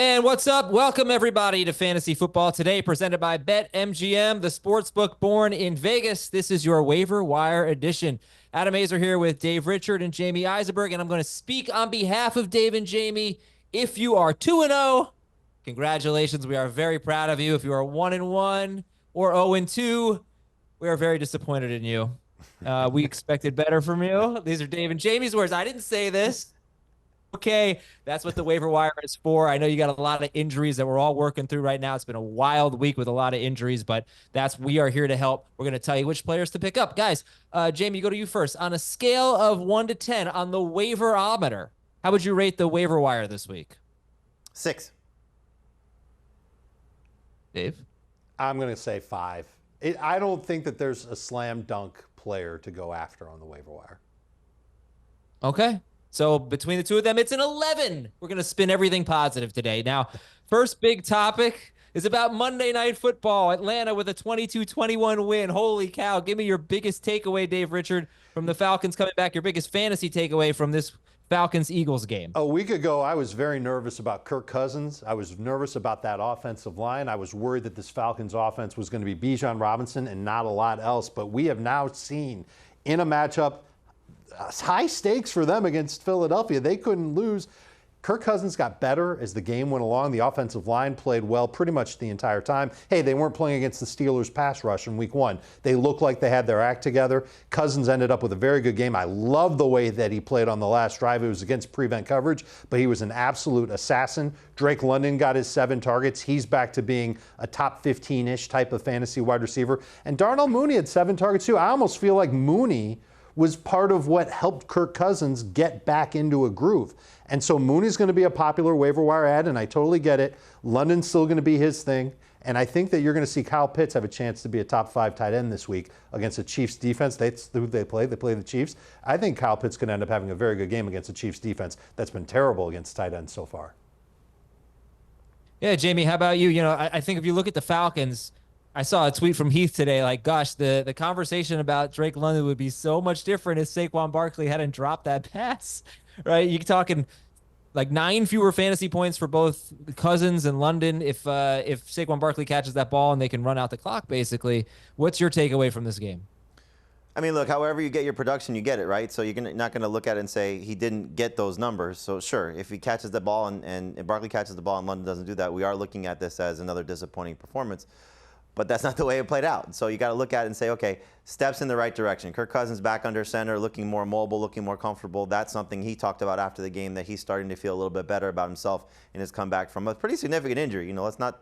And what's up? Welcome, everybody, to Fantasy Football Today, presented by BetMGM, the sportsbook born in Vegas. This is your waiver wire edition. Adam Azer here with Dave Richard and Jamey Eisenberg, and I'm going to speak on behalf of Dave and Jamey. If you are 2-0, congratulations. We are very proud of you. If you are 1-1 or 0-2, we are very disappointed in you. We expected better from you. These are Dave and Jamey's words. I didn't say this. Okay, that's what the waiver wire is for. I know you got a lot of injuries that we're all working through right now. It's been a wild week with a lot of injuries, but we are here to help. We're going to tell you which players to pick up. Guys, Jamey, go to you first. On a scale of 1 to 10 on the waiver-ometer, how would you rate the waiver wire this week? 6. Dave? I'm going to say 5. I don't think that there's a slam dunk player to go after on the waiver wire. Okay. So between the two of them, it's an 11. We're going to spin everything positive today. Now, first big topic is about Monday Night Football. Atlanta with a 22-21 win. Holy cow. Give me your biggest takeaway, Dave Richard, from the Falcons coming back, your biggest fantasy takeaway from this Falcons-Eagles game. A week ago, I was very nervous about Kirk Cousins. I was nervous about that offensive line. I was worried that this Falcons offense was going to be Bijan Robinson and not a lot else. But we have now seen in a matchup high stakes for them against Philadelphia. They couldn't lose. Kirk Cousins got better as the game went along. The offensive line played well pretty much the entire time. Hey, they weren't playing against the Steelers pass rush in week 1. They looked like they had their act together. Cousins ended up with a very good game. I love the way that he played on the last drive. It was against prevent coverage, but he was an absolute assassin. Drake London got his 7 targets. He's back to being a top 15-ish type of fantasy wide receiver. And Darnell Mooney had 7 targets too. I almost feel like Mooney was part of what helped Kirk Cousins get back into a groove. And so Mooney's going to be a popular waiver wire ad, and I totally get it. London's still going to be his thing. And I think that you're going to see Kyle Pitts have a chance to be a top 5 tight end this week against the Chiefs defense. That's who they play. They play the Chiefs. I think Kyle Pitts could end up having a very good game against the Chiefs defense that's been terrible against tight ends so far. Yeah, Jamey, how about you? You know, I think if you look at the Falcons, I saw a tweet from Heath today, like, gosh, the conversation about Drake London would be so much different if Saquon Barkley hadn't dropped that pass, right? You're talking like 9 fewer fantasy points for both Cousins and London if Saquon Barkley catches that ball and they can run out the clock, basically. What's your takeaway from this game? I mean, look, however you get your production, you get it, right? So you're not going to look at it and say he didn't get those numbers. So sure, if he catches the ball and Barkley catches the ball and London doesn't do that, we are looking at this as another disappointing performance. But that's not the way it played out. So you got to look at it and say, okay, steps in the right direction. Kirk Cousins back under center, looking more mobile, looking more comfortable. That's something he talked about after the game, that he's starting to feel a little bit better about himself in his comeback from a pretty significant injury. You know, let's not,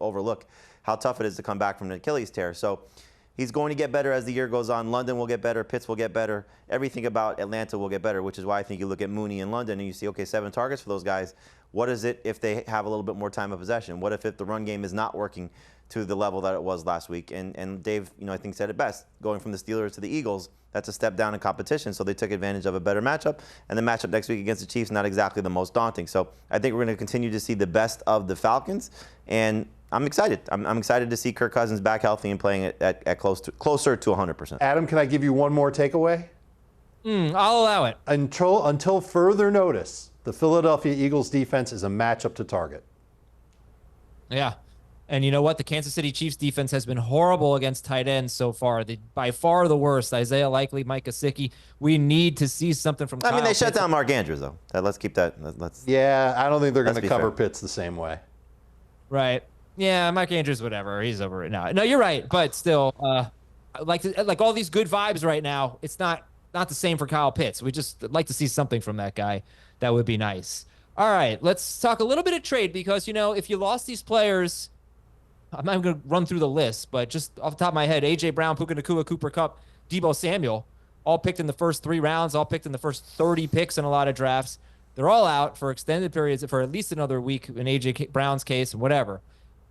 overlook how tough it is to come back from an Achilles tear. So he's going to get better as the year goes on. London will get better. Pitts will get better. Everything about Atlanta will get better, which is why I think you look at Mooney and London and you see, okay, 7 targets for those guys. What is it if they have a little bit more time of possession? What if the run game is not working to the level that it was last week? And Dave, I think said it best. Going from the Steelers to the Eagles, that's a step down in competition. So they took advantage of a better matchup. And the matchup next week against the Chiefs, not exactly the most daunting. So I think we're going to continue to see the best of the Falcons. And I'm excited. I'm excited to see Kirk Cousins back healthy and playing at closer to 100%. Adam, can I give you one more takeaway? I'll allow it. Until further notice, the Philadelphia Eagles defense is a matchup to target. Yeah. And you know what? The Kansas City Chiefs defense has been horrible against tight ends so far. By far the worst. Isaiah Likely, Mike Gesicki. We need to see something from Kyle they Pitts. shut down Mark Andrews, though. Let's keep that. Yeah, I don't think they're going to cover fair. Pitts the same way. Right. Yeah, Mark Andrews, whatever. He's over it now. No, you're right. But still, like all these good vibes right now, it's not the same for Kyle Pitts. We just like to see something from that guy. That would be nice. All right, let's talk a little bit of trade because, if you lost these players, I'm not going to run through the list, but just off the top of my head, A.J. Brown, Puka Nacua, Cooper Kupp, Deebo Samuel, all picked in the first 3 rounds, all picked in the first 30 picks in a lot of drafts. They're all out for extended periods for at least another week in A.J. Brown's case and whatever.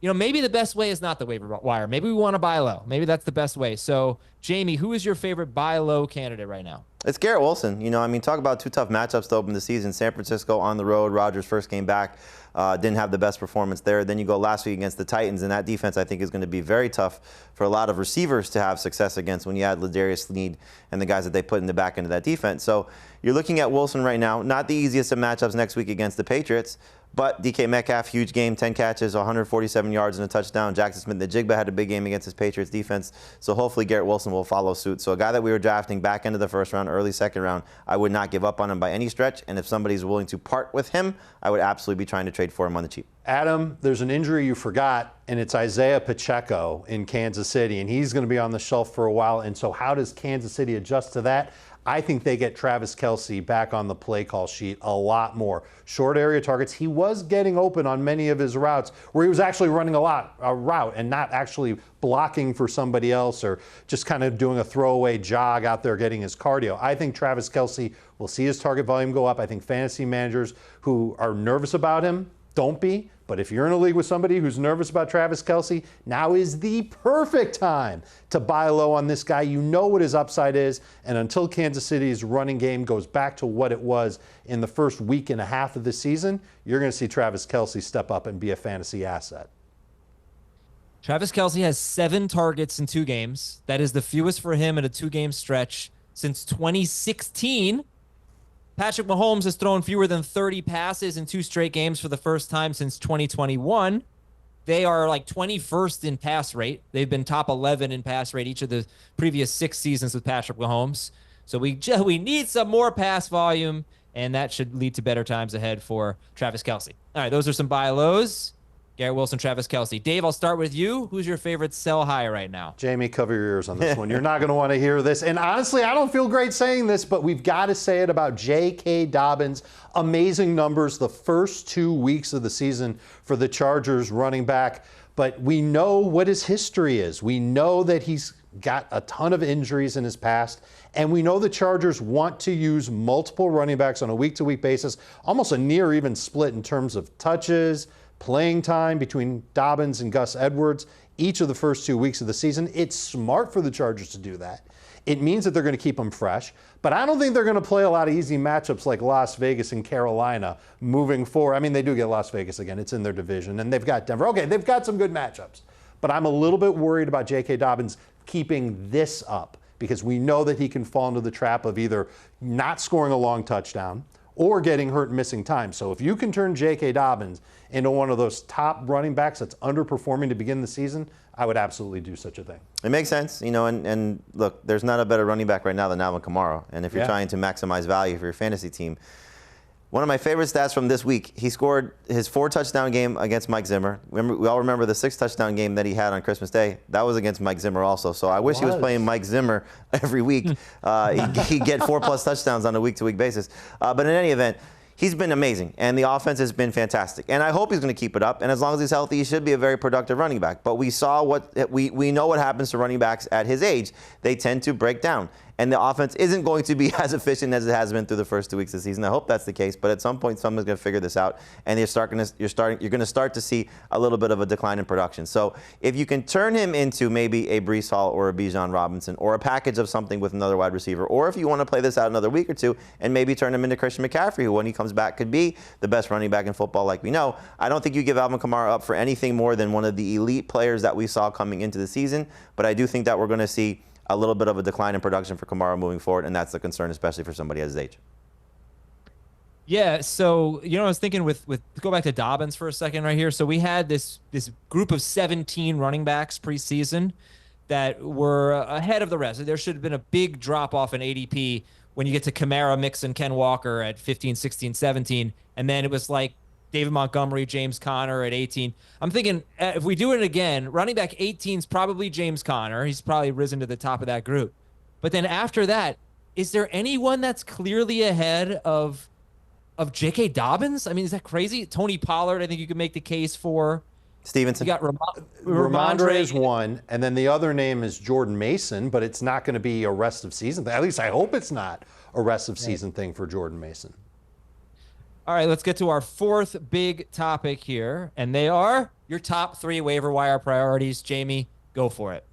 Maybe the best way is not the waiver wire. Maybe we want to buy low. Maybe that's the best way. So, Jamey, who is your favorite buy low candidate right now? It's Garrett Wilson. Talk about 2 tough matchups to open the season. San Francisco on the road. Rodgers' first game back. Didn't have the best performance there. Then you go last week against the Titans, and that defense I think is going to be very tough for a lot of receivers to have success against when you add Ladarius Sneed and the guys that they put in the back end of that defense. So you're looking at Wilson right now. Not the easiest of matchups next week against the Patriots, But DK Metcalf, huge game, 10 catches, 147 yards and a touchdown. Jackson Smith-Njigba had a big game against his Patriots defense. So hopefully Garrett Wilson will follow suit. So a guy that we were drafting back end of the first round, early second round, I would not give up on him by any stretch. And if somebody's willing to part with him, I would absolutely be trying to trade for him on the cheap. Adam, there's an injury you forgot, and it's Isaiah Pacheco in Kansas City, and he's going to be on the shelf for a while. And so how does Kansas City adjust to that? I think they get Travis Kelce back on the play call sheet a lot more. Short area targets. He was getting open on many of his routes where he was actually running a route and not actually blocking for somebody else or just kind of doing a throwaway jog out there getting his cardio. I think Travis Kelce will see his target volume go up. I think fantasy managers who are nervous about him, don't be. But if you're in a league with somebody who's nervous about Travis Kelce, now is the perfect time to buy low on this guy. You know what his upside is. And until Kansas City's running game goes back to what it was in the first week and a half of the season, you're going to see Travis Kelce step up and be a fantasy asset. Travis Kelce has 7 targets in 2 games. That is the fewest for him in a 2-game stretch since 2016. Patrick Mahomes has thrown fewer than 30 passes in 2 straight games for the first time since 2021. They are like 21st in pass rate. They've been top 11 in pass rate each of the previous 6 seasons with Patrick Mahomes. So we need some more pass volume, and that should lead to better times ahead for Travis Kelce. All right, those are some buy lows. Garrett Wilson, Travis Kelce. Dave, I'll start with you. Who's your favorite sell high right now? Jamie, cover your ears on this one. You're not going to want to hear this. And honestly, I don't feel great saying this, but we've got to say it about JK Dobbins. Amazing numbers the first 2 weeks of the season for the Chargers running back. But we know what his history is. We know that he's got a ton of injuries in his past. And we know the Chargers want to use multiple running backs on a week-to-week basis, almost a near even split in terms of touches, playing time between Dobbins and Gus Edwards each of the first 2 weeks of the season. It's smart for the Chargers to do that. It means that they're going to keep them fresh. But I don't think they're going to play a lot of easy matchups like Las Vegas and Carolina moving forward. I mean, they do get Las Vegas again. It's in their division. And they've got Denver. Okay, they've got some good matchups. But I'm a little bit worried about J.K. Dobbins keeping this up because we know that he can fall into the trap of either not scoring a long touchdown or getting hurt and missing time. So if you can turn J.K. Dobbins into one of those top running backs that's underperforming to begin the season, I would absolutely do such a thing. It makes sense, and look, there's not a better running back right now than Alvin Kamara. And if you're trying to maximize value for your fantasy team, one of my favorite stats from this week, he scored his 4-touchdown game against Mike Zimmer. We all remember the 6-touchdown game that he had on Christmas Day. That was against Mike Zimmer also. So I wish he was playing Mike Zimmer every week. He'd get 4+ touchdowns on a week-to-week basis. But in any event, he's been amazing, and the offense has been fantastic. And I hope he's going to keep it up. And as long as he's healthy, he should be a very productive running back. But we saw we know what happens to running backs at his age. They tend to break down. And the offense isn't going to be as efficient as it has been through the first 2 weeks of the season. I hope that's the case, but at some point, someone's going to figure this out, and you're going to start to see a little bit of a decline in production. So if you can turn him into maybe a Breece Hall or a Bijan Robinson or a package of something with another wide receiver, or if you want to play this out another week or two and maybe turn him into Christian McCaffrey, who when he comes back could be the best running back in football like we know, I don't think you give Alvin Kamara up for anything more than one of the elite players that we saw coming into the season, but I do think that we're going to see a little bit of a decline in production for Kamara moving forward, and that's the concern, especially for somebody at his age. Yeah, so, I was thinking with go back to Dobbins for a second right here. So we had this group of 17 running backs preseason that were ahead of the rest. There should have been a big drop-off in ADP when you get to Kamara, Mixon, Ken Walker at 15, 16, 17, and then it was like David Montgomery, James Conner at 18. I'm thinking if we do it again, running back 18 is probably James Conner. He's probably risen to the top of that group. But then after that, is there anyone that's clearly ahead of J.K. Dobbins? I mean, is that crazy? Tony Pollard, I think you could make the case for. Stevenson. You got Ramondre is one, and then the other name is Jordan Mason, but it's not going to be a rest of season thing. At least I hope it's not a rest of season thing for Jordan Mason. All right, let's get to our 4th big topic here, and they are your top 3 waiver wire priorities. Jamie, go for it.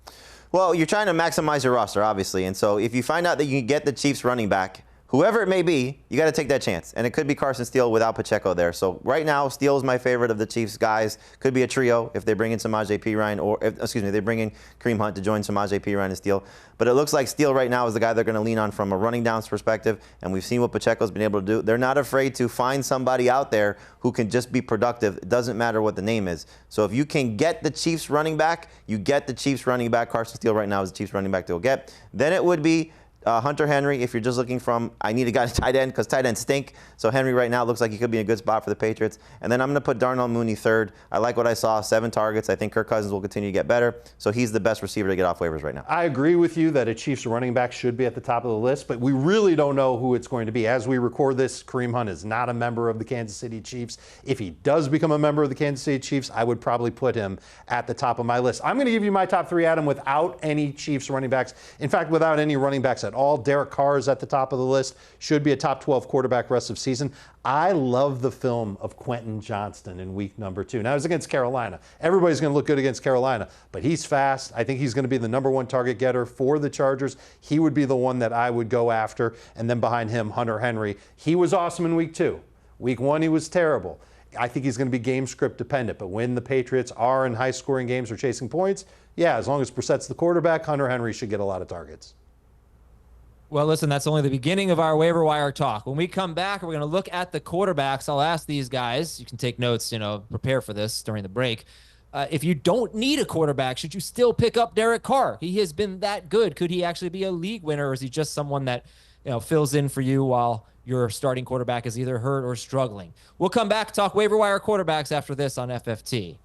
Well, you're trying to maximize your roster, obviously, and so if you find out that you can get the Chiefs running back whoever it may be, you got to take that chance. And it could be Carson Steele without Pacheco there. So right now, Steele is my favorite of the Chiefs guys. Could be a trio if they bring in Samaje Perine, or they bring in Kareem Hunt to join Samaje Perine and Steele. But it looks like Steele right now is the guy they're going to lean on from a running downs perspective. And we've seen what Pacheco's been able to do. They're not afraid to find somebody out there who can just be productive. It doesn't matter what the name is. So if you can get the Chiefs running back, you get the Chiefs running back. Carson Steele right now is the Chiefs running back they'll get. Then it would be Hunter Henry, if you're just looking from, I need a guy to tight end because tight ends stink. So Henry right now looks like he could be in a good spot for the Patriots. And then I'm going to put Darnell Mooney third. I like what I saw, 7 targets. I think Kirk Cousins will continue to get better. So he's the best receiver to get off waivers right now. I agree with you that a Chiefs running back should be at the top of the list, but we really don't know who it's going to be. As we record this, Kareem Hunt is not a member of the Kansas City Chiefs. If he does become a member of the Kansas City Chiefs, I would probably put him at the top of my list. I'm going to give you my top 3, Adam, without any Chiefs running backs. In fact, without any running backs at all. Derek Carr is at the top of the list, should be a top 12 quarterback rest of season. I love the film of Quentin Johnston in week number 2. Now, it was against Carolina. Everybody's going to look good against Carolina, but he's fast. I think he's going to be the number 1 target getter for the Chargers. He would be the one that I would go after. And then behind him, Hunter Henry. He was awesome in week 2. Week 1, he was terrible. I think he's going to be game script dependent, but when the Patriots are in high-scoring games or chasing points, yeah, as long as Brissett's the quarterback, Hunter Henry should get a lot of targets. Well, listen, that's only the beginning of our waiver wire talk. When we come back, we're going to look at the quarterbacks. I'll ask these guys, you can take notes, prepare for this during the break. If you don't need a quarterback, should you still pick up Derek Carr? He has been that good. Could he actually be a league winner, or is he just someone that fills in for you while your starting quarterback is either hurt or struggling? We'll come back, talk waiver wire quarterbacks after this on FFT.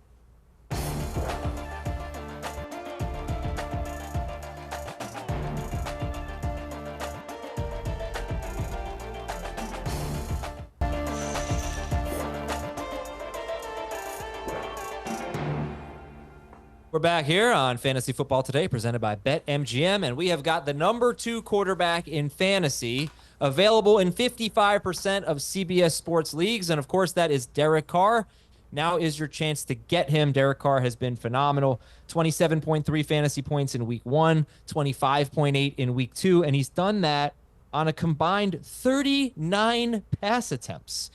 We're back here on Fantasy Football Today, presented by BetMGM, and we have got the number 2 quarterback in fantasy available in 55% of CBS Sports leagues, and of course that is Derek Carr. Now is your chance to get him. Derek Carr has been phenomenal. 27.3 fantasy points in week 1, 25.8 in week 2, and he's done that on a combined 39 pass attempts.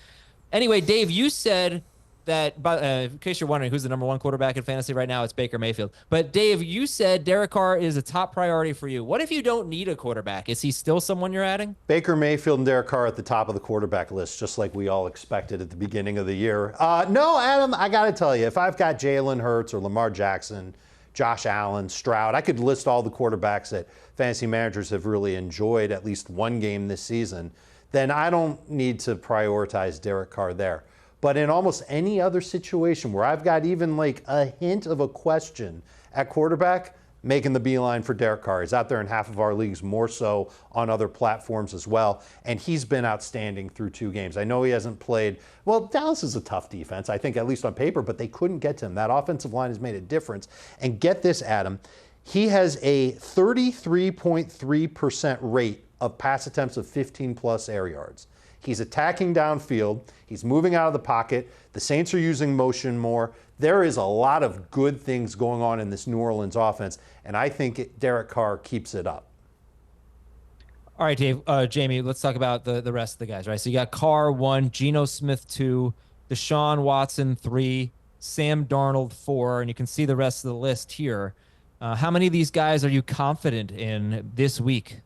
Anyway, Dave, you said that, in case you're wondering who's the number 1 quarterback in fantasy right now, it's Baker Mayfield. But Dave, you said Derek Carr is a top priority for you. What if you don't need a quarterback? Is he still someone you're adding? Baker Mayfield and Derek Carr at the top of the quarterback list, just like we all expected at the beginning of the year. No, Adam, I got to tell you, if I've got Jalen Hurts or Lamar Jackson, Josh Allen, Stroud, I could list all the quarterbacks that fantasy managers have really enjoyed at least one game this season, then I don't need to prioritize Derek Carr there. But in almost any other situation where I've got even like a hint of a question at quarterback, making the beeline for Derek Carr. He's out there in half of our leagues, more so on other platforms as well. And he's been outstanding through 2 games. I know he hasn't played. Well, Dallas is a tough defense, I think, at least on paper, but they couldn't get to him. That offensive line has made a difference. And get this, Adam, he has a 33.3% rate of pass attempts of 15-plus air yards. He's attacking downfield. He's moving out of the pocket. The Saints are using motion more. There is a lot of good things going on in this New Orleans offense, and I think Derek Carr keeps it up. All right, Dave, Jamie, let's talk about the rest of the guys, right? So you got Carr 1, Geno Smith 2, Deshaun Watson 3, Sam Darnold 4, and you can see the rest of the list here. How many of these guys are you confident in this week?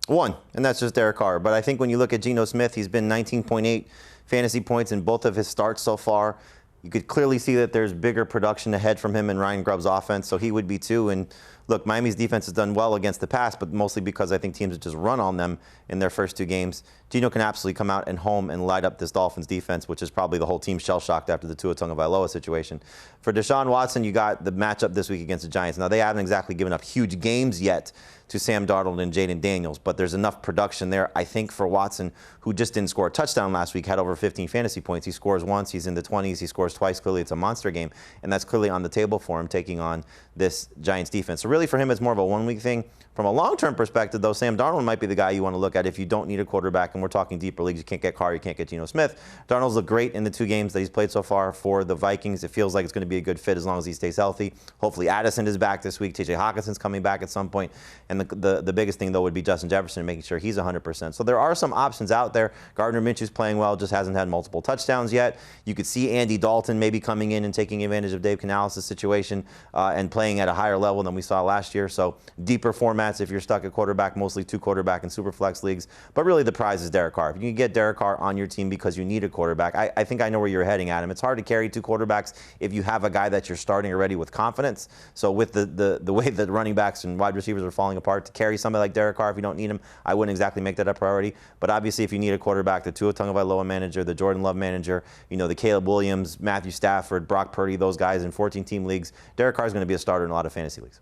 1, and that's just Derek Carr. But I think when you look at Geno Smith, he's been 19.8 fantasy points in both of his starts so far. You could clearly see that there's bigger production ahead from him in Ryan Grubb's offense, so he would be 2. And look, Miami's defense has done well against the pass, but mostly because I think teams have just run on them in their first 2 games. Geno can absolutely come out and home and light up this Dolphins defense, which is probably the whole team shell-shocked after the Tua Tagovailoa situation. For Deshaun Watson, you got the matchup this week against the Giants. Now, they haven't exactly given up huge games yet to Sam Darnold and Jaden Daniels, but there's enough production there, I think, for Watson, who just didn't score a touchdown last week, had over 15 fantasy points. He scores once, he's in the 20s, he scores scores twice. Clearly, it's a monster game, and that's clearly on the table for him taking on this Giants defense. So really, for him, it's more of a one-week thing. From a long-term perspective, though, Sam Darnold might be the guy you want to look at if you don't need a quarterback, and we're talking deeper leagues. You can't get Carr, you can't get Geno Smith. Darnold's looked great in the 2 games that he's played so far for the Vikings. It feels like it's going to be a good fit as long as he stays healthy. Hopefully, Addison is back this week. T.J. Hawkinson's coming back at some point. And the biggest thing, though, would be Justin Jefferson, making sure he's 100%. So there are some options out there. Gardner Minshew's playing well, just hasn't had multiple touchdowns yet. You could see Andy Dalton maybe coming in and taking advantage of Dave Canales' situation and playing at a higher level than we saw last year. So deeper formats if you're stuck at quarterback, mostly 2 quarterback and super flex leagues. But really the prize is Derek Carr. If you can get Derek Carr on your team because you need a quarterback, I think I know where you're heading, Adam. It's hard to carry 2 quarterbacks if you have a guy that you're starting already with confidence. So with the way that running backs and wide receivers are falling apart, to carry somebody like Derek Carr if you don't need him, I wouldn't exactly make that a priority. But obviously if you need a quarterback, the Tua Tagovailoa manager, the Jordan Love manager, the Caleb Williams, Matthew Stafford, Brock Purdy, those guys in 14-team leagues, Derek Carr is going to be a starter in a lot of fantasy leagues.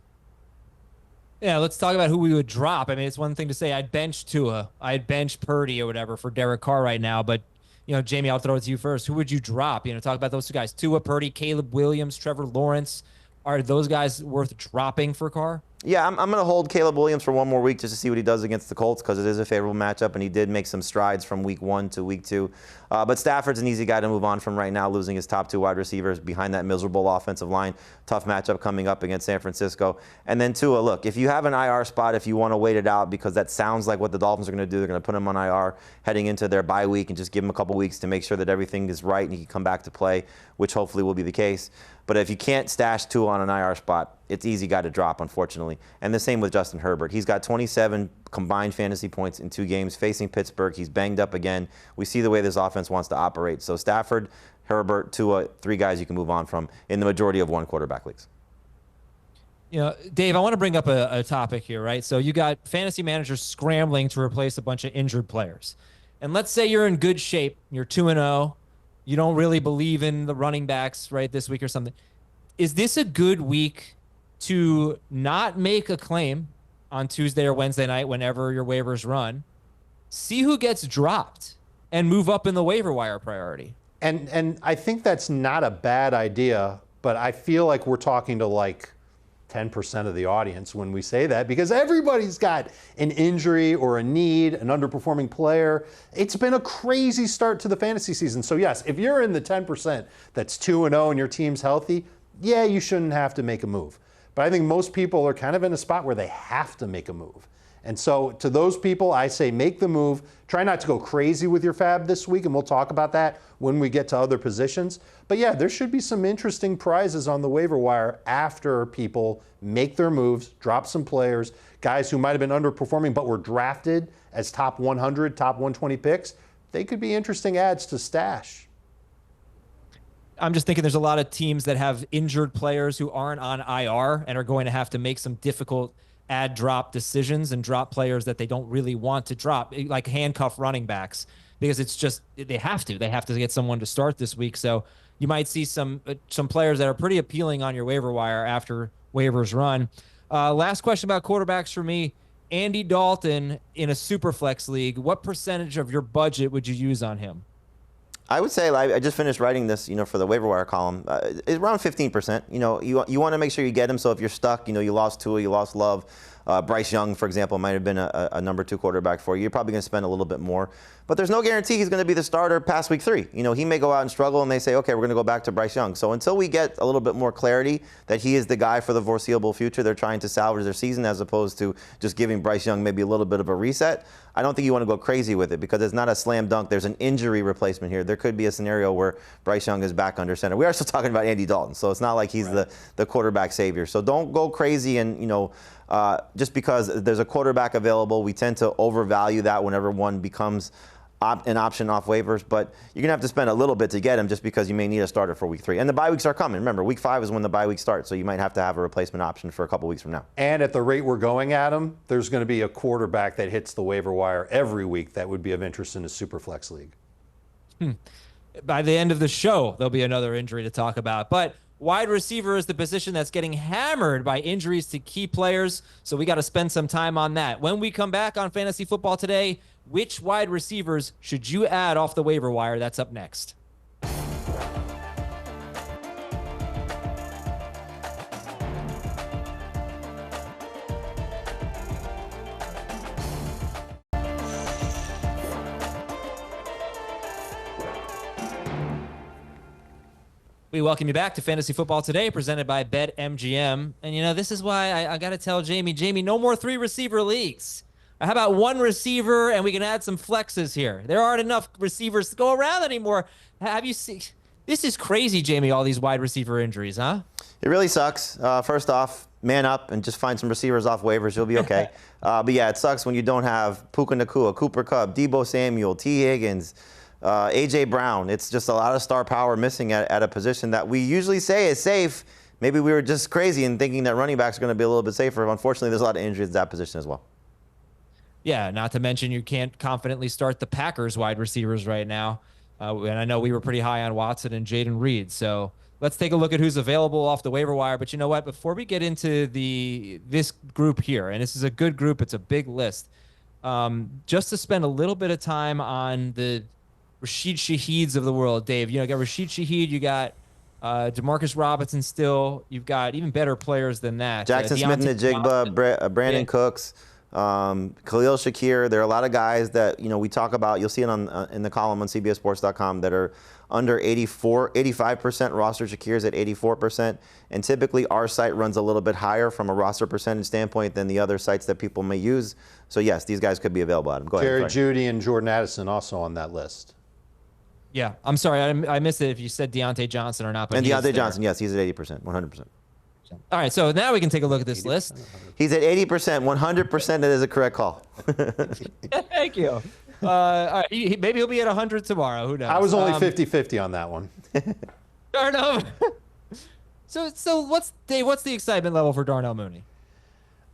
Yeah, let's talk about who we would drop. I mean, it's one thing to say I'd bench Tua, I'd bench Purdy or whatever for Derek Carr right now, but Jamey, I'll throw it to you first. Who would you drop? Talk about those 2 guys: Tua, Purdy, Caleb Williams, Trevor Lawrence. Are those guys worth dropping for Carr? Yeah, I'm going to hold Caleb Williams for one more week just to see what he does against the Colts because it is a favorable matchup, and he did make some strides from week 1 to week 2. But Stafford's an easy guy to move on from right now, losing his top 2 wide receivers behind that miserable offensive line. Tough matchup coming up against San Francisco. And then Tua, look, if you have an IR spot, if you want to wait it out because that sounds like what the Dolphins are going to do, they're going to put him on IR heading into their bye week and just give him a couple weeks to make sure that everything is right and he can come back to play, which hopefully will be the case. But if you can't stash Tua on an IR spot, it's easy guy to drop, unfortunately. And the same with Justin Herbert. He's got 27 combined fantasy points in 2 games facing Pittsburgh. He's banged up again. We see the way this offense wants to operate. So Stafford, Herbert, Tua, 3 guys you can move on from in the majority of 1 quarterback leagues. Dave, I want to bring up a topic here, right? So you got fantasy managers scrambling to replace a bunch of injured players. And let's say you're in good shape. You're 2-0. You don't really believe in the running backs, right, this week or something. Is this a good week to not make a claim on Tuesday or Wednesday night whenever your waivers run, see who gets dropped, and move up in the waiver wire priority? And I think that's not a bad idea, but I feel like we're talking to like 10% of the audience when we say that, because everybody's got an injury or a need, an underperforming player. It's been a crazy start to the fantasy season. So yes, if you're in the 10% that's 2-0 and your team's healthy, yeah, you shouldn't have to make a move. But I think most people are kind of in a spot where they have to make a move. And so to those people, I say make the move. Try not to go crazy with your fab this week, and we'll talk about that when we get to other positions. But yeah, there should be some interesting prizes on the waiver wire after people make their moves, drop some players, guys who might have been underperforming but were drafted as top 100, top 120 picks. They could be interesting adds to stash. I'm just thinking there's a lot of teams that have injured players who aren't on IR and are going to have to make some difficult add drop decisions and drop players that they don't really want to drop, like handcuff running backs, because it's just they have to get someone to start this week. So you might see some players that are pretty appealing on your waiver wire after waivers run. Last question about quarterbacks for me: Andy Dalton in a super flex league, what percentage of your budget would you use on him? I would say, I just finished writing this, for the waiver wire column. It's around 15%. You want to make sure you get him. So if you're stuck, you lost Tua, you lost Love. Bryce Young, for example, might have been a number 2 quarterback for you. You're probably going to spend a little bit more. But there's no guarantee he's going to be the starter past week 3. He may go out and struggle, and they say, okay, we're going to go back to Bryce Young. So until we get a little bit more clarity that he is the guy for the foreseeable future, they're trying to salvage their season as opposed to just giving Bryce Young maybe a little bit of a reset. I don't think you want to go crazy with it because it's not a slam dunk. There's an injury replacement here. There could be a scenario where Bryce Young is back under center. We are still talking about Andy Dalton, so it's not like he's the quarterback savior. So don't go crazy and, just because there's a quarterback available, we tend to overvalue that whenever one becomes an option off waivers, but you're going to have to spend a little bit to get him just because you may need a starter for week 3. And the bye weeks are coming. Remember, week 5 is when the bye week starts, so you might have to have a replacement option for a couple weeks from now. And at the rate we're going at him, there's going to be a quarterback that hits the waiver wire every week that would be of interest in a Superflex league. By the end of the show, there'll be another injury to talk about. But wide receiver is the position that's getting hammered by injuries to key players, so we got to spend some time on that. When we come back on Fantasy Football Today, which wide receivers should you add off the waiver wire? That's up next. We welcome you back to Fantasy Football Today, presented by BetMGM. And, this is why I got to tell Jamey, no more 3-receiver leagues. How about one receiver, and we can add some flexes here? There aren't enough receivers to go around anymore. Have you seen? This is crazy, Jamey, all these wide receiver injuries, huh? It really sucks. First off, man up and just find some receivers off waivers. You'll be okay. But, yeah, it sucks when you don't have Puka Nacua, Cooper Kupp, Deebo Samuel, T. Higgins, A.J. Brown. It's just a lot of star power missing at a position that we usually say is safe. Maybe we were just crazy in thinking that running backs are going to be a little bit safer. Unfortunately, there's a lot of injuries at that position as well. Yeah, not to mention you can't confidently start the Packers wide receivers right now. And I know we were pretty high on Watson and Jaden Reed. So let's take a look at who's available off the waiver wire. But you know what? Before we get into this group here, and this is a good group, it's a big list, just to spend a little bit of time on the Rashid Shaheeds of the world, Dave. You got Rashid Shaheed, you got Demarcus Robinson still. You've got even better players than that. Jackson Smith-Njigba, Brandon Cooks, Khalil Shakir. There are a lot of guys that we talk about. You'll see it in the column on CBSSports.com that are under 85% roster. Shakir's at 84%, and typically our site runs a little bit higher from a roster percentage standpoint than the other sites that people may use. So yes, these guys could be available. Adam, go ahead. Jerry Jeudy and Jordan Addison also on that list. Yeah, I'm sorry, I missed it if you said Deontay Johnson or not. But and Deontay Johnson, yes, he's at 80%, 100%. All right, so now we can take a look at this list. He's at 80%, 100%. That is a correct call. Thank you. All right, maybe he'll be at 100 tomorrow. Who knows? I was only 50-50 on that one. Darnell. So what's the excitement level for Darnell Mooney?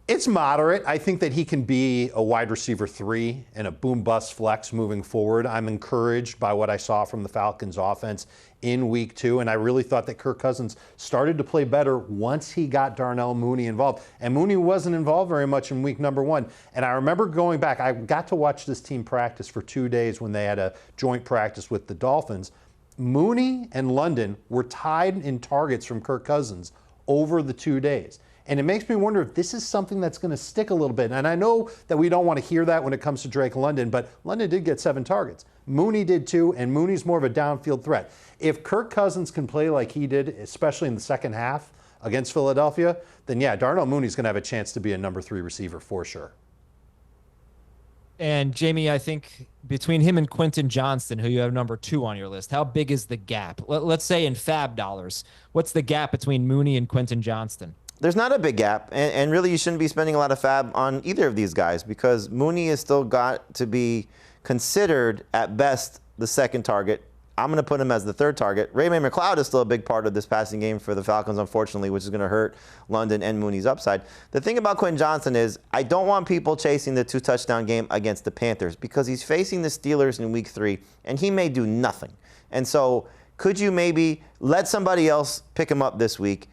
It's moderate. I think that he can be a wide receiver 3 and a boom-bust flex moving forward. I'm encouraged by what I saw from the Falcons offense in week 2, and I really thought that Kirk Cousins started to play better once he got Darnell Mooney involved. And Mooney wasn't involved very much in week number 1. And I remember going back, I got to watch this team practice for 2 days when they had a joint practice with the Dolphins. Mooney and London were tied in targets from Kirk Cousins over the 2 days. And it makes me wonder if this is something that's going to stick a little bit. And I know that we don't want to hear that when it comes to Drake London, but London did get 7 targets. Mooney did too, and Mooney's more of a downfield threat. If Kirk Cousins can play like he did, especially in the second half against Philadelphia, then yeah, Darnell Mooney's going to have a chance to be a number 3 receiver for sure. And Jamey, I think between him and Quentin Johnston, who you have number 2 on your list, how big is the gap? Let's say in fab dollars, what's the gap between Mooney and Quentin Johnston? There's not a big gap, and really you shouldn't be spending a lot of fab on either of these guys because Mooney has still got to be considered at best the second target. I'm going to put him as the third target. Ray-May McCloud is still a big part of this passing game for the Falcons, unfortunately, which is going to hurt London and Mooney's upside. The thing about Quentin Johnston is I don't want people chasing the 2-touchdown game against the Panthers because he's facing the Steelers in week 3, and he may do nothing. And so could you maybe let somebody else pick him up this week?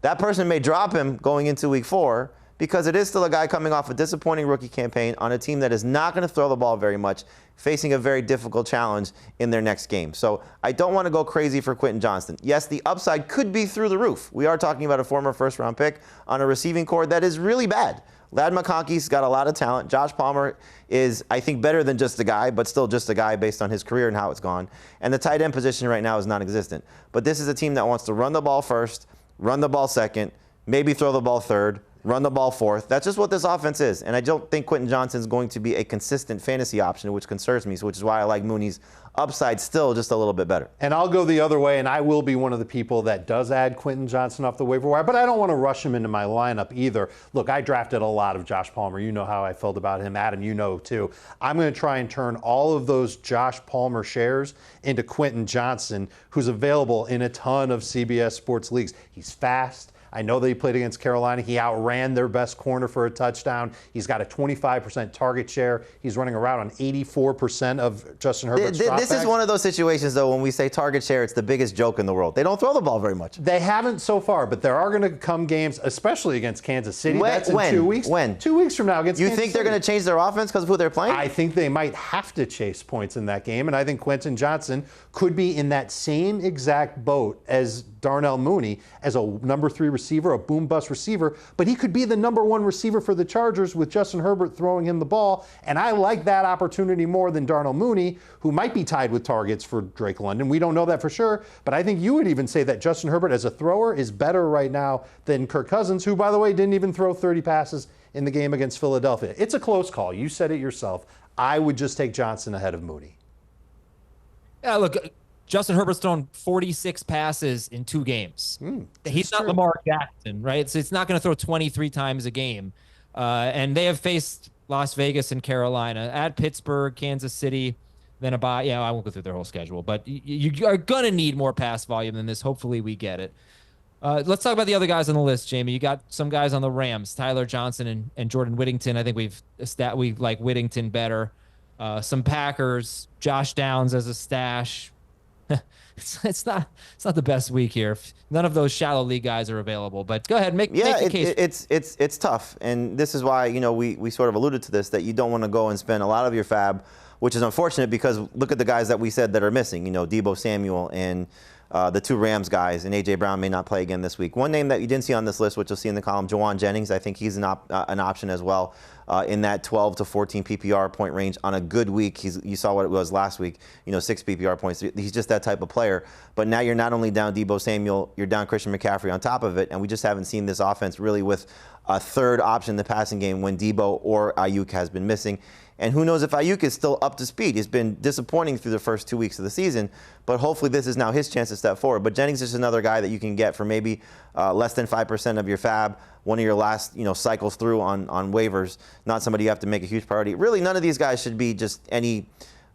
That person may drop him going into week 4 because it is still a guy coming off a disappointing rookie campaign on a team that is not going to throw the ball very much, facing a very difficult challenge in their next game. So I don't want to go crazy for Quentin Johnston. Yes, the upside could be through the roof. We are talking about a former first-round pick on a receiving core that is really bad. Ladd McConkey's got a lot of talent. Josh Palmer is, I think, better than just a guy, but still just a guy based on his career and how it's gone. And the tight end position right now is non-existent. But this is a team that wants to run the ball first, run the ball second, maybe throw the ball third, run the ball fourth. That's just what this offense is. And I don't think Quentin Johnston is going to be a consistent fantasy option, which concerns me, which is why I like Mooney's upside still just a little bit better. And I'll go the other way, and I will be one of the people that does add Quentin Johnston off the waiver wire, but I don't want to rush him into my lineup either. Look, I drafted a lot of Josh Palmer. You know how I felt about him. Adam, you know too. I'm going to try and turn all of those Josh Palmer shares into Quentin Johnston, who's available in a ton of CBS Sports leagues. He's fast. I know that he played against Carolina. He outran their best corner for a touchdown. He's got a 25% target share. He's running around on 84% of Justin Herbert's dropbacks. This is one of those situations, though, when we say target share, it's the biggest joke in the world. They don't throw the ball very much. They haven't so far, but there are going to come games, especially against Kansas City. That's in when? 2 weeks. When? 2 weeks from now against Kansas City. You think they're going to change their offense because of who they're playing? I think they might have to chase points in that game, and I think Quentin Johnston could be in that same exact boat as Darnell Mooney as a number 3 receiver receiver, a boom-bust receiver, but he could be the number one receiver for the Chargers with Justin Herbert throwing him the ball. And I like that opportunity more than Darnell Mooney, who might be tied with targets for Drake London. We don't know that for sure, but I think you would even say that Justin Herbert as a thrower is better right now than Kirk Cousins, who, by the way, didn't even throw 30 passes in the game against Philadelphia. It's a close call. You said it yourself. I would just take Johnson ahead of Mooney. Yeah, look, Justin Herbert's thrown 46 passes in 2 games. He's not Lamar Jackson, right? So it's not going to throw 23 times a game. And they have faced Las Vegas and Carolina, at Pittsburgh, Kansas City, then a bye. Yeah, I won't go through their whole schedule, but you are going to need more pass volume than this. Hopefully we get it. Let's talk about the other guys on the list, Jamey. You got some guys on the Rams, Tyler Johnson and Jordan Whittington. I think we like Whittington better. Some Packers, Josh Downs as a stash. It's not the best week here. None of those shallow league guys are available. But go ahead, make the case. It's tough, and this is why we sort of alluded to this, that you don't want to go and spend a lot of your fab, which is unfortunate because look at the guys that we said that are missing. Deebo Samuel and the 2 Rams guys, and A.J. Brown may not play again this week. One name that you didn't see on this list, which you'll see in the column, Jawan Jennings. I think he's an option as well in that 12 to 14 PPR point range on a good week. You saw what it was last week, 6 PPR points. He's just that type of player. But now you're not only down Deebo Samuel, you're down Christian McCaffrey on top of it, and we just haven't seen this offense really with a third option in the passing game when Deebo or Ayuk has been missing. And who knows if Ayuk is still up to speed. He's been disappointing through the first 2 weeks of the season, but hopefully this is now his chance to step forward. But Jennings is another guy that you can get for maybe less than 5% of your fab, one of your last cycles through on waivers, not somebody you have to make a huge priority. Really, none of these guys should be just any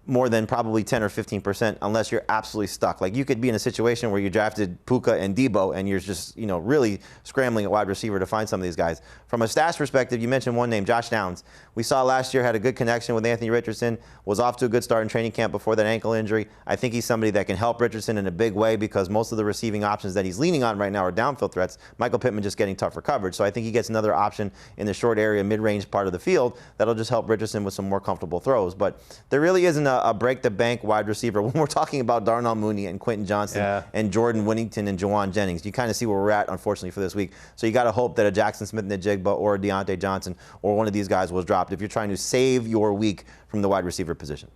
more than probably 10 or 15% unless you're absolutely stuck. Like you could be in a situation where you drafted Puka and Deebo and you're just, really scrambling at wide receiver to find some of these guys. From a stash perspective, you mentioned one name, Josh Downs. We saw last year had a good connection with Anthony Richardson, was off to a good start in training camp before that ankle injury. I think he's somebody that can help Richardson in a big way because most of the receiving options that he's leaning on right now are downfield threats. Michael Pittman just getting tougher coverage. So I think he gets another option in the short area, mid-range part of the field that'll just help Richardson with some more comfortable throws. But there really isn't a break-the-bank wide receiver when we're talking about Darnell Mooney and Quentin Johnson and Jordan Whittington and Jawan Jennings. You kind of see where we're at, unfortunately, for this week. So you got to hope that a Jackson Smith-Njigba or a Deontay Johnson or one of these guys was dropped if you're trying to save your week from the wide receiver position.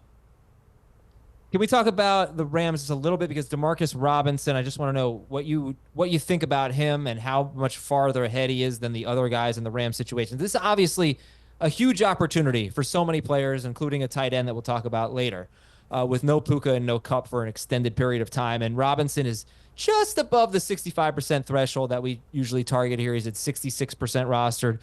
Can we talk about the Rams just a little bit? Because Demarcus Robinson, I just want to know what you think about him and how much farther ahead he is than the other guys in the Rams situation. This is obviously a huge opportunity for so many players, including a tight end that we'll talk about later, with no Puka and no Kupp for an extended period of time. And Robinson is just above the 65% threshold that we usually target here. He's at 66% rostered.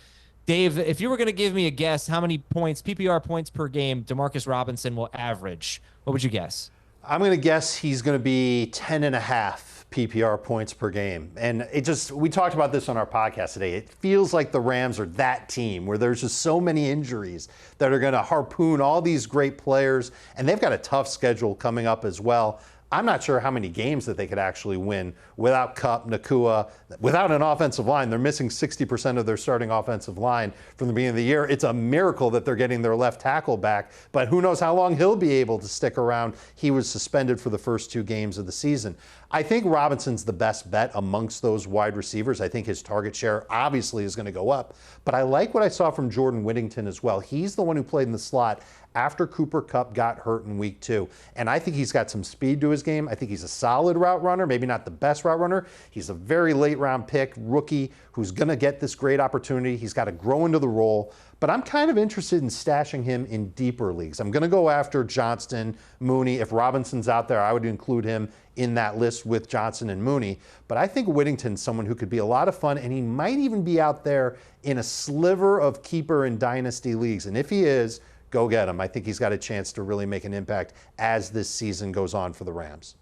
Dave, if you were going to give me a guess, how many points, PPR points per game, Demarcus Robinson will average? What would you guess? I'm going to guess he's going to be 10.5 PPR points per game. And we talked about this on our podcast today. It feels like the Rams are that team where there's just so many injuries that are going to harpoon all these great players. And they've got a tough schedule coming up as well. I'm not sure how many games that they could actually win without Kupp, Nakua, without an offensive line. They're missing 60% of their starting offensive line from the beginning of the year. It's a miracle that they're getting their left tackle back, but who knows how long he'll be able to stick around. He was suspended for the first 2 games of the season. I think Robinson's the best bet amongst those wide receivers. I think his target share obviously is going to go up, but I like what I saw from Jordan Whittington as well. He's the one who played in the slot after Cooper Kupp got hurt in week 2. And I think he's got some speed to his game. I think he's a solid route runner, maybe not the best route runner. He's a very late round pick, rookie, who's going to get this great opportunity. He's got to grow into the role. But I'm kind of interested in stashing him in deeper leagues. I'm going to go after Johnston, Mooney. If Robinson's out there, I would include him in that list with Johnson and Mooney. But I think Whittington's someone who could be a lot of fun, and he might even be out there in a sliver of keeper and dynasty leagues. And if he is, go get him. I think he's got a chance to really make an impact as this season goes on for the Rams.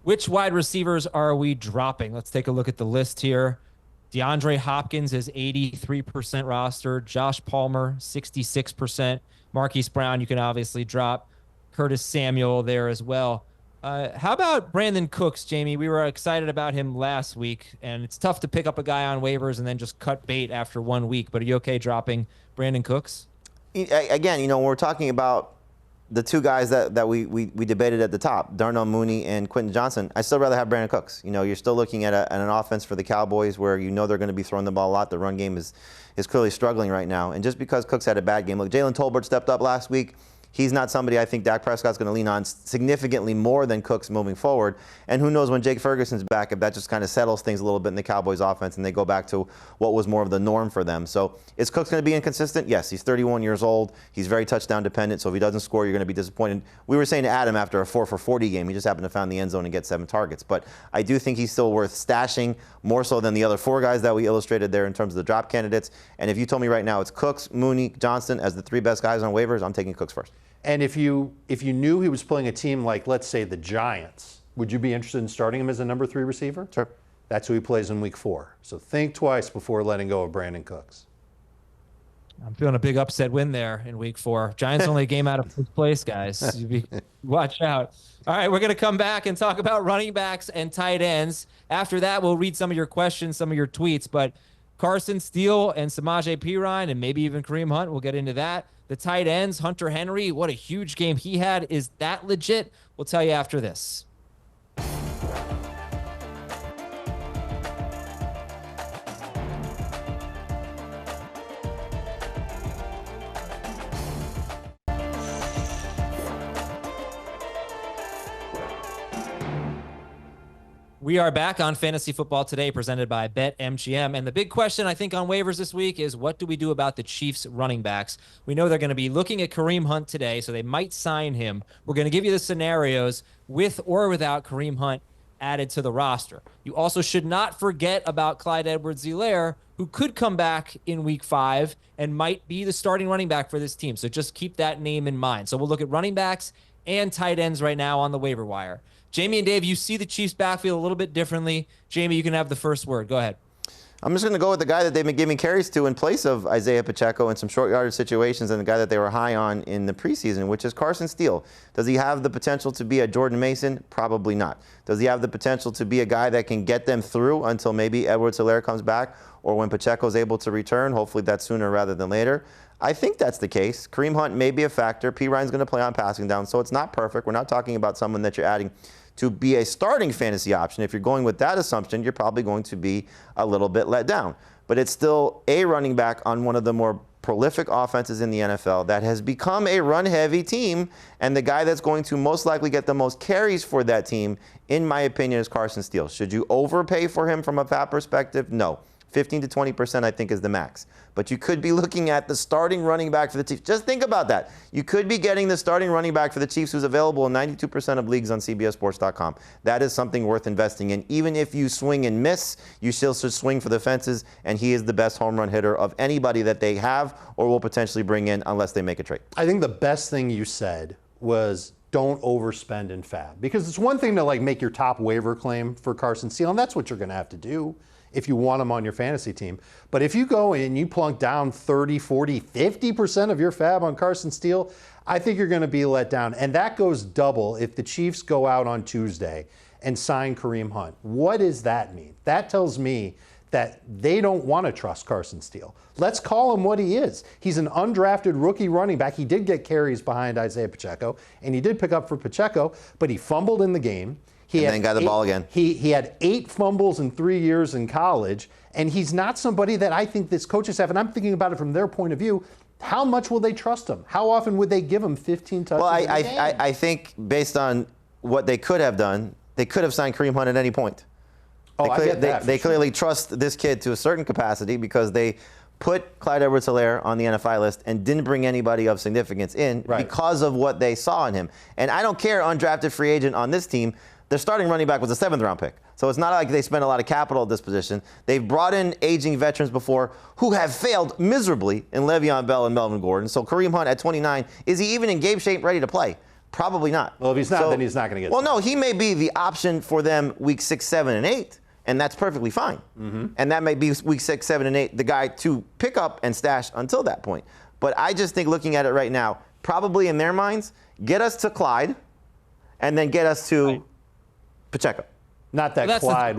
Which wide receivers are we dropping? Let's take a look at the list here. DeAndre Hopkins is 83% rostered. Josh Palmer, 66%. Marquise Brown, you can obviously drop. Curtis Samuel there as well. How about Brandon Cooks, Jamey? We were excited about him last week, and it's tough to pick up a guy on waivers and then just cut bait after 1 week. But are you okay dropping Brandon Cooks? Again, when we're talking about the two guys that we debated at the top, Darnell Mooney and Quentin Johnson, I still rather have Brandon Cooks. You know, you're still looking at an offense for the Cowboys where you know they're going to be throwing the ball a lot. The run game is clearly struggling right now. And just because Cooks had a bad game, look, Jalen Tolbert stepped up last week. He's not somebody I think Dak Prescott's going to lean on significantly more than Cooks moving forward. And who knows when Jake Ferguson's back, if that just kind of settles things a little bit in the Cowboys offense and they go back to what was more of the norm for them. So is Cooks going to be inconsistent? Yes, he's 31 years old. He's very touchdown dependent. So if he doesn't score, you're going to be disappointed. We were saying to Adam after a 4-for-40 game, he just happened to find the end zone and get 7 targets. But I do think he's still worth stashing more so than the other 4 guys that we illustrated there in terms of the drop candidates. And if you told me right now it's Cooks, Mooney, Johnson as the 3 best guys on waivers, I'm taking Cooks first. And if you knew he was playing a team like, let's say, the Giants, would you be interested in starting him as a number 3 receiver? Sure. That's who he plays in week 4. So think twice before letting go of Brandon Cooks. I'm feeling a big upset win there in week 4. Giants only a game out of first place, guys. Watch out. All right, we're going to come back and talk about running backs and tight ends. After that, we'll read some of your questions, some of your tweets. But Carson Steele and Samaje Perine and maybe even Kareem Hunt, we'll get into that. The tight ends, Hunter Henry, what a huge game he had. Is that legit? We'll tell you after this. We are back on Fantasy Football Today, presented by BetMGM. And the big question, I think, on waivers this week is what do we do about the Chiefs running backs? We know they're going to be looking at Kareem Hunt today, so they might sign him. We're going to give you the scenarios with or without Kareem Hunt added to the roster. You also should not forget about Clyde Edwards-Helaire, who could come back in week 5 and might be the starting running back for this team. So just keep that name in mind. So we'll look at running backs and tight ends right now on the waiver wire. Jamey and Dave, you see the Chiefs backfield a little bit differently. Jamey, you can have the first word. Go ahead. I'm just going to go with the guy that they've been giving carries to in place of Isaiah Pacheco in some short yardage situations and the guy that they were high on in the preseason, which is Carson Steele. Does he have the potential to be a Jordan Mason? Probably not. Does he have the potential to be a guy that can get them through until maybe Edwards-Helaire comes back or when Pacheco's able to return? Hopefully that's sooner rather than later. I think that's the case. Kareem Hunt may be a factor. P. Ryan's going to play on passing down, so it's not perfect. We're not talking about someone that you're adding to be a starting fantasy option. If you're going with that assumption, you're probably going to be a little bit let down. But it's still a running back on one of the more prolific offenses in the NFL that has become a run-heavy team, and the guy that's going to most likely get the most carries for that team, in my opinion, is Carson Steele. Should you overpay for him from a FAB perspective? No. 15 to 20% I think is the max. But you could be looking at the starting running back for the Chiefs. Just think about that. You could be getting the starting running back for the Chiefs who's available in 92% of leagues on CBSSports.com. That is something worth investing in. Even if you swing and miss, you still should swing for the fences, and he is the best home run hitter of anybody that they have or will potentially bring in unless they make a trade. I think the best thing you said was don't overspend in FAB. Because it's one thing to make your top waiver claim for Carson Steele, and that's what you're going to have to do if you want him on your fantasy team. But if you go in and you plunk down 30, 40, 50% of your FAB on Carson Steele, I think you're going to be let down. And that goes double if the Chiefs go out on Tuesday and sign Kareem Hunt. What does that mean? That tells me that they don't want to trust Carson Steele. Let's call him what he is. He's an undrafted rookie running back. He did get carries behind Isaiah Pacheco, and he did pick up for Pacheco, but he fumbled in the game. And then got the ball again. He had 8 fumbles in 3 years in college, and he's not somebody that I think this coaches have, and I'm thinking about it from their point of view. How much will they trust him? How often would they give him 15 touches? Well, I think based on what they could have done, they could have signed Kareem Hunt at any point. They clearly trust this kid to a certain capacity because they put Clyde Edwards-Helaire on the NFI list and didn't bring anybody of significance in because of what they saw in him. And I don't care, undrafted free agent on this team. Their starting running back was a 7th-round pick. So it's not like they spent a lot of capital at this position. They've brought in aging veterans before who have failed miserably in Le'Veon Bell and Melvin Gordon. So Kareem Hunt at 29, is he even in game shape, ready to play? Probably not. Well, if he's not, then he's not going to get no, he may be the option for them week 6, 7, and 8, and that's perfectly fine. Mm-hmm. And that may be week 6, 7, and 8, the guy to pick up and stash until that point. But I just think looking at it right now, probably in their minds, get us to Clyde and then get us to Pacheco. Not that Well, Clyde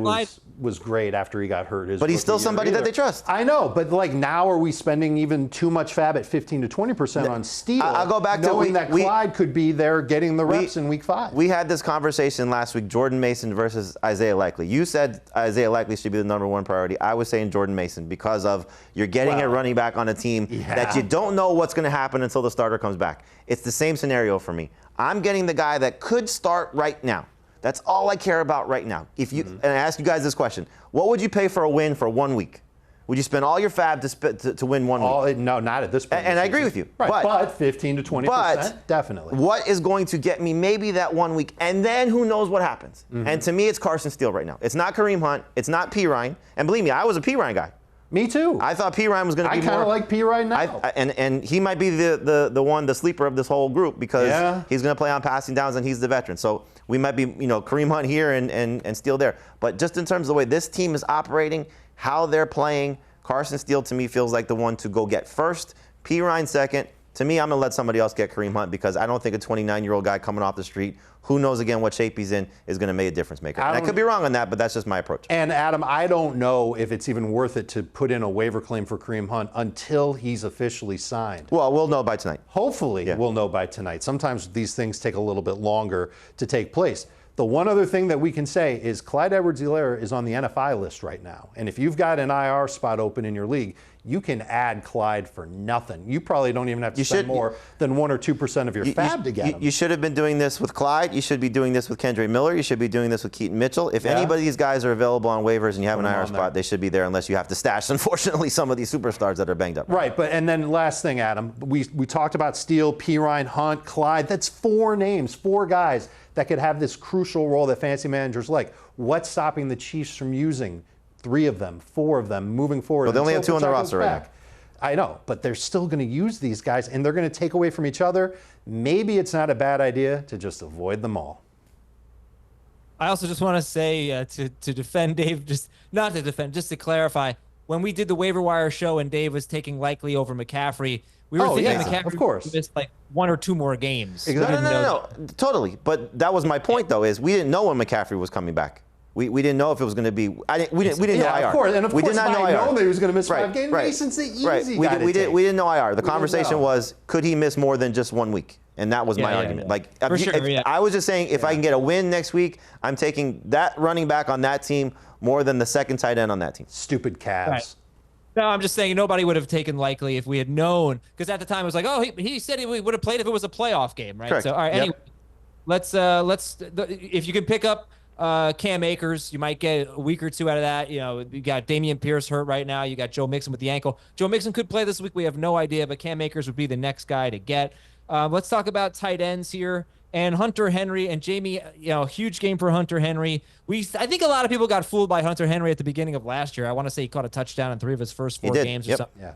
was great after he got hurt. But he's still somebody that they trust. I know, but like now are we spending even too much fab at 15 to 20% on Steele? I'll go back to knowing that Clyde could be there getting the reps in week 5. We had this conversation last week, Jordan Mason versus Isaiah Likely. You said Isaiah Likely should be the number 1 priority. I was saying Jordan Mason because of you're getting a running back on a team that you don't know what's going to happen until the starter comes back. It's the same scenario for me. I'm getting the guy that could start right now. That's all I care about right now. If you and I ask you guys this question, what would you pay for a win for 1 week? Would you spend all your fab to win 1 week? No, not at this point. And I agree with you. Right, but 15 to 20%, definitely. What is going to get me maybe that 1 week, and then who knows what happens? And to me, it's Carson Steele right now. It's not Kareem Hunt. It's not P. Ryan. And believe me, I was a P. Ryan guy. Me too. I thought P. Ryan was going to be more. I kind of like P. Ryan now. And he might be the sleeper of this whole group because he's going to play on passing downs and he's the veteran. So we might be, Kareem Hunt here and Steele there. But just in terms of the way this team is operating, how they're playing, Carson Steele to me feels like the one to go get first. P. Ryan second. To me, I'm going to let somebody else get Kareem Hunt because I don't think a 29-year-old guy coming off the street, who knows again what shape he's in, is going to make a difference maker. And I could be wrong on that, but that's just my approach. And Adam, I don't know if it's even worth it to put in a waiver claim for Kareem Hunt until he's officially signed. Well, we'll know by tonight. Hopefully, we'll know by tonight. Sometimes these things take a little bit longer to take place. The one other thing that we can say is Clyde Edwards-Helaire is on the NFI list right now. And if you've got an IR spot open in your league, you can add Clyde for nothing. You probably don't even have to spend more than 1 or 2% of your fab to get him. You should have been doing this with Clyde. You should be doing this with Kendre Miller. You should be doing this with Keaton Mitchell. If anybody of these guys are available on waivers and you have an IR spot, they should be there unless you have to stash, unfortunately, some of these superstars that are banged up. Right, and then last thing, Adam, we talked about Steele, P. Ryan, Hunt, Clyde. That's 4 names, 4 guys that could have this crucial role that fantasy managers like. What's stopping the Chiefs from using 3 of them, 4 of them moving forward? Well, they only have 2 on the roster right now. I know, but they're still going to use these guys, and they're going to take away from each other. Maybe it's not a bad idea to just avoid them all. I also just want to say to defend Dave, just to clarify, when we did the waiver wire show and Dave was taking Likely over McCaffrey, we were thinking McCaffrey of course. missed like 1 or 2 more games. Exactly. No, totally. But that was my point, though, is we didn't know when McCaffrey was coming back. We didn't know if it was going to be. We didn't know IR. Of course, and of we course, did not know I IR. know that he was going to miss 5 games. Mason's the easy guy we didn't know IR. The conversation was, could he miss more than just 1 week? And that was my argument. Like, I was just saying, if I can get a win next week, I'm taking that running back on that team more than the second tight end on that team. Stupid Cavs. Right. No, I'm just saying nobody would have taken Likely if we had known, because at the time it was like, oh, he said he would have played if it was a playoff game, right? Correct. So all right, anyway, let's if you can pick up Cam Akers, you might get a week or 2 out of that. You got Dameon Pierce hurt right now. You got Joe Mixon with the ankle. Joe Mixon could play this week. We have no idea, but Cam Akers would be the next guy to get. Let's talk about tight ends here. And Hunter Henry and Jamey, huge game for Hunter Henry. I think a lot of people got fooled by Hunter Henry at the beginning of last year. I want to say he caught a touchdown in 3 of his first 4 games or something.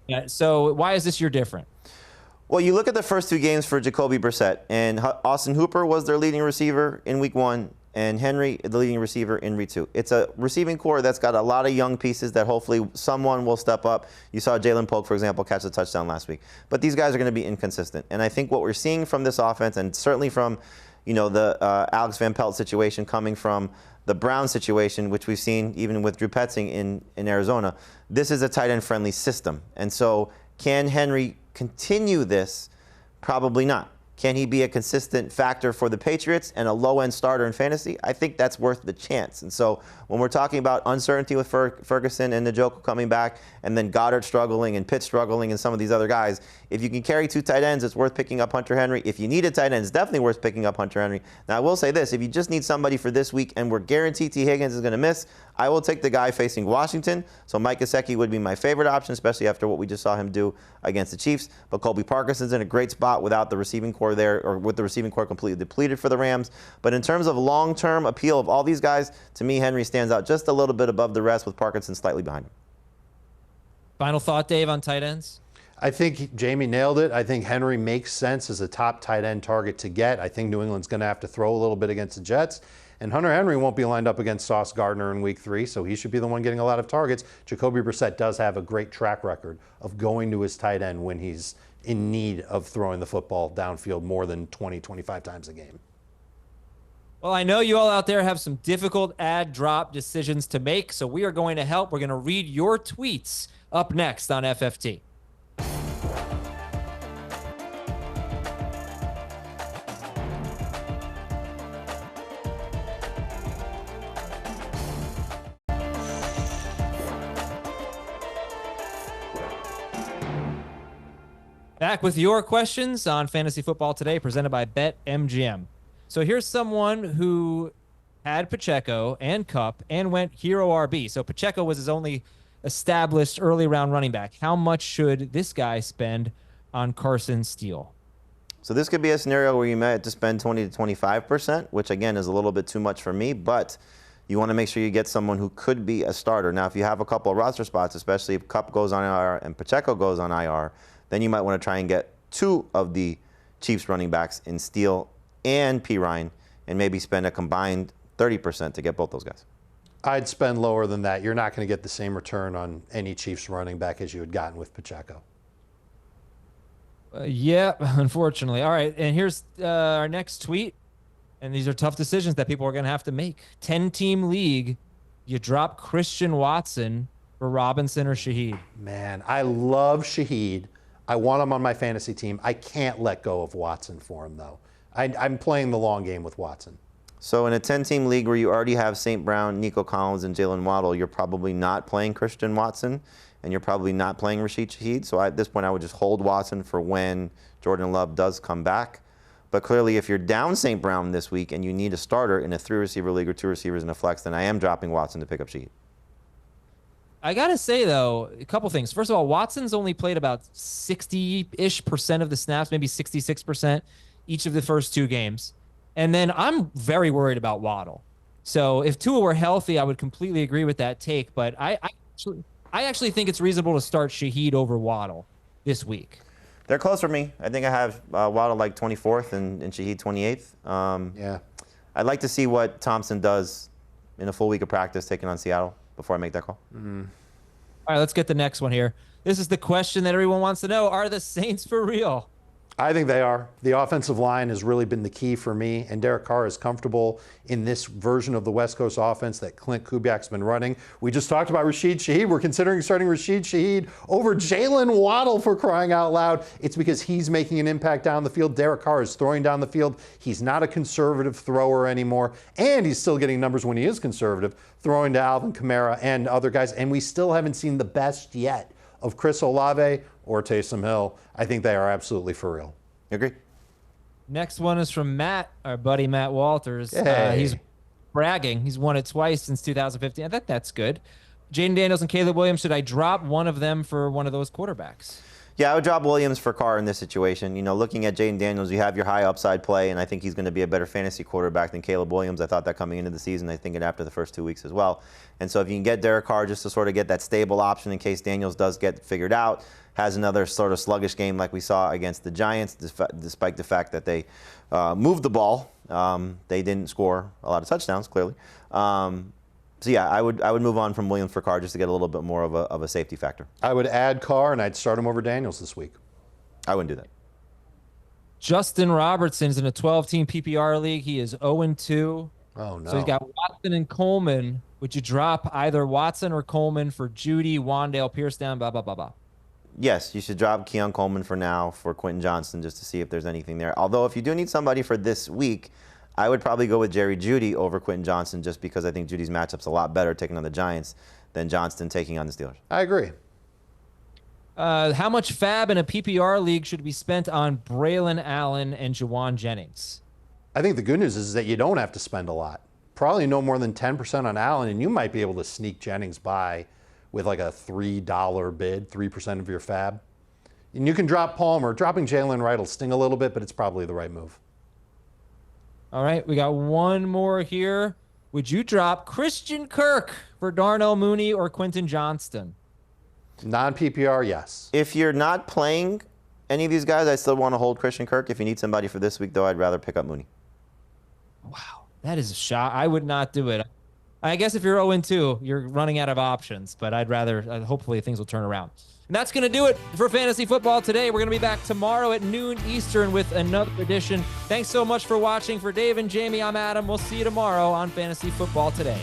Yeah. So why is this year different? Well, you look at the first 2 games for Jacoby Brissett, and Austin Hooper was their leading receiver in week 1. And Henry, the leading receiver in week 2. It's a receiving core that's got a lot of young pieces that hopefully someone will step up. You saw Jalen Polk, for example, catch a touchdown last week. But these guys are going to be inconsistent. And I think what we're seeing from this offense, and certainly from the Alex Van Pelt situation coming from the Brown situation, which we've seen even with Drew Petzing in Arizona, this is a tight end friendly system. And so can Henry continue this? Probably not. Can he be a consistent factor for the Patriots and a low-end starter in fantasy? I think that's worth the chance. And so when we're talking about uncertainty with Ferguson and Njoku coming back, and then Goddard struggling and Pitt struggling and some of these other guys, if you can carry 2 tight ends, it's worth picking up Hunter Henry. If you need a tight end, it's definitely worth picking up Hunter Henry. Now, I will say this. If you just need somebody for this week and we're guaranteed T. Higgins is going to miss, I will take the guy facing Washington. So Mike Gesicki would be my favorite option, especially after what we just saw him do against the Chiefs. But Colby Parkinson's in a great spot without the receiving core there, or with the receiving core completely depleted for the Rams. But in terms of long-term appeal of all these guys, to me, Henry stands out just a little bit above the rest with Parkinson slightly behind him. Final thought, Dave, on tight ends? I think Jamey nailed it. I think Henry makes sense as a top tight end target to get. I think New England's going to have to throw a little bit against the Jets. And Hunter Henry won't be lined up against Sauce Gardner in week 3, so he should be the one getting a lot of targets. Jacoby Brissett does have a great track record of going to his tight end when he's in need of throwing the football downfield more than 20, 25 times a game. Well, I know you all out there have some difficult ad drop decisions to make, so we are going to help. We're going to read your tweets up next on FFT. Back with your questions on Fantasy Football Today, presented by BetMGM. So here's someone who had Pacheco and Kupp and went hero RB. So Pacheco was his only established early round running back. How much should this guy spend on Carson Steele? So this could be a scenario where you might have to spend 20 to 25%, which again is a little bit too much for me, but you want to make sure you get someone who could be a starter. Now, if you have a couple of roster spots, especially if Kupp goes on IR and Pacheco goes on IR, then you might want to try and get two of the Chiefs running backs in Steele and P. Ryan, and maybe spend a combined 30% to get both those guys. I'd spend lower than that. You're not going to get the same return on any Chiefs running back as you had gotten with Pacheco. Yeah, unfortunately. All right, and here's our next tweet. And these are tough decisions that people are going to have to make. 10-team league, you drop Christian Watson for Robinson or Shaheed. Man, I love Shaheed. I want him on my fantasy team. I can't let go of Watson for him, though. I'm playing the long game with Watson. So in a 10-team league where you already have St. Brown, Nico Collins, and Jalen Waddle, you're probably not playing Christian Watson, and you're probably not playing Rashid Shaheed. So at this point, I would just hold Watson for when Jordan Love does come back. But clearly, if you're down St. Brown this week and you need a starter in a 3-receiver league or 2 receivers in a flex, then I am dropping Watson to pick up Shaheed. I got to say, though, a couple things. First of all, Watson's only played about 60-ish% of the snaps, maybe 66% each of the first 2 games. And then I'm very worried about Waddle. So if Tua were healthy, I would completely agree with that take. But I actually think it's reasonable to start Shaheed over Waddle this week. They're close for me. I think I have Waddle like 24th and Shaheed 28th. Yeah. I'd like to see what Thompson does in a full week of practice taking on Seattle before I make that call. All right, let's get the next one here. This is the question that everyone wants to know. Are the Saints for real? I think they are. The offensive line has really been the key for me, and Derek Carr is comfortable in this version of the West Coast offense that Clint Kubiak's been running. We just talked about Rashid Shaheed. We're considering starting Rashid Shaheed over Jalen Waddle, for crying out loud. It's because he's making an impact down the field. Derek Carr is throwing down the field. He's not a conservative thrower anymore, and he's still getting numbers when he is conservative, throwing to Alvin Kamara and other guys, and we still haven't seen the best yet of Chris Olave or Taysom Hill. I think they are absolutely for real. Agree. Next one is from Matt, our buddy Matt Walters. Hey. He's bragging. He's won it twice since 2015. I think that's good. Jaden Daniels and Caleb Williams, should I drop one of them for one of those quarterbacks? Yeah, I would drop Williams for Carr in this situation. You know, looking at Jaden Daniels, you have your high upside play, and I think he's going to be a better fantasy quarterback than Caleb Williams. I thought that coming into the season. I think it after the first 2 weeks as well. And so if you can get Derek Carr just to sort of get that stable option in case Daniels does get figured out, has another sort of sluggish game like we saw against the Giants, despite the fact that they moved the ball. They didn't score a lot of touchdowns, clearly. So yeah, I would move on from Williams for Carr just to get a little bit more of a safety factor. I would add Carr, and I'd start him over Daniels this week. I wouldn't do that. Justin Robertson's in a 12-team PPR league. He is 0-2. Oh, no. So he's got Watson and Coleman. Would you drop either Watson or Coleman for Judy, Wandale, Pierce down, blah, blah, blah, blah? Yes, you should drop Keon Coleman for now for Quentin Johnston just to see if there's anything there. Although if you do need somebody for this week, I would probably go with Jerry Jeudy over Quentin Johnston just because I think Judy's matchup's a lot better taking on the Giants than Johnston taking on the Steelers. I agree. How much fab in a PPR league should be spent on Braylon Allen and Jawan Jennings? I think the good news is that you don't have to spend a lot. Probably no more than 10% on Allen, and you might be able to sneak Jennings by with like a $3 bid, 3% of your fab. And you can drop Palmer. Dropping Jalen Wright will sting a little bit, but it's probably the right move. All right, we got one more here. Would you drop Christian Kirk for Darnell Mooney or Quentin Johnston? Non-PPR, yes. If you're not playing any of these guys, I still want to hold Christian Kirk. If you need somebody for this week, though, I'd rather pick up Mooney. Wow, that is a shot. I would not do it. I guess if you're 0-2, you're running out of options, but I'd rather, hopefully things will turn around. And that's going to do it for Fantasy Football today. We're going to be back tomorrow at noon Eastern with another edition. Thanks so much for watching. For Dave and Jamey, I'm Adam. We'll see you tomorrow on Fantasy Football Today.